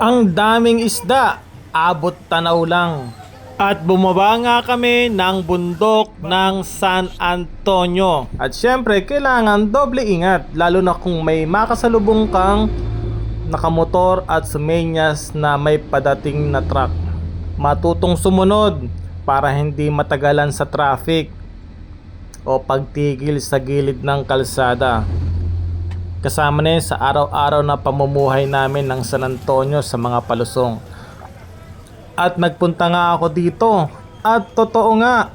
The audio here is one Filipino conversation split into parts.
Ang daming isda, abot tanaw lang. At bumaba nga kami ng bundok ng San Antonio. At syempre, kailangan doble ingat, lalo na kung may makasalubong kang nakamotor at sumenyas na may padating na truck. Matutong sumunod para hindi matagalan sa traffic o pagtigil sa gilid ng kalsada. Kasama na yun sa araw-araw na pamumuhay namin ng San Antonio sa mga palusong. At nagpunta nga ako dito. At totoo nga,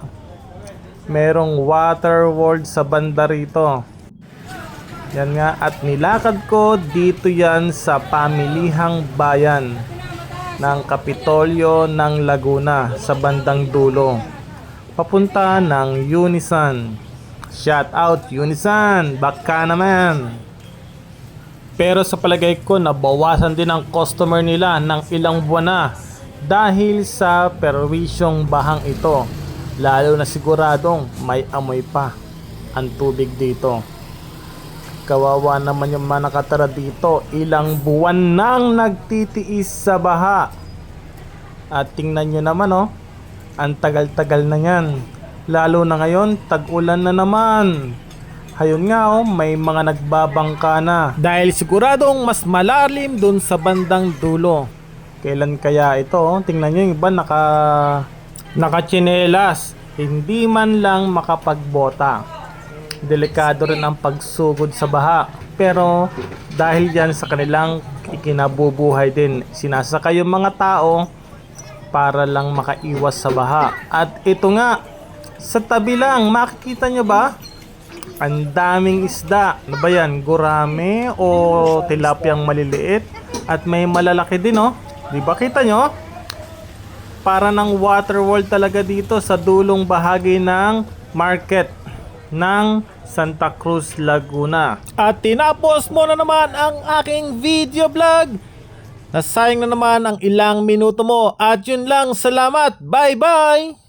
merong water world sa banda rito. Yan nga, at nilakad ko dito yan sa pamilihang bayan ng Kapitolyo ng Laguna sa bandang dulo. Papunta ng Unisan. Shout out Unisan, baka naman. Pero sa palagay ko, nabawasan din ang customer nila ng ilang buwan na dahil sa perwisyong bahang ito. Lalo na siguradong may amoy pa ang tubig dito. Kawawa naman yung mga nakatira dito. Ilang buwan nang nagtitiis sa baha. At tingnan nyo naman ang tagal-tagal na yan. Lalo na ngayon, tag-ulan na naman. Ayun nga may mga nagbabangka na. Dahil siguradong mas malalim dun sa bandang dulo. Kailan kaya ito? Tingnan nyo yung iba nakachinelas. Hindi man lang makapagbota. Delikado rin ang pagsugod sa baha. Pero dahil yan sa kanilang ikinabubuhay din, sinasakay yung mga tao para lang makaiwas sa baha. At ito nga, sa tabi lang, makikita nyo ba? Ang daming isda. Ano ba yan? Gurame o tilapiyang maliliit? At may malalaki din Di ba kita nyo? Para ng water world talaga dito sa dulong bahagi ng market ng Santa Cruz, Laguna. At tinapos mo na naman ang aking video vlog. Nasayang na naman ang ilang minuto mo. At yun lang, salamat. Bye bye!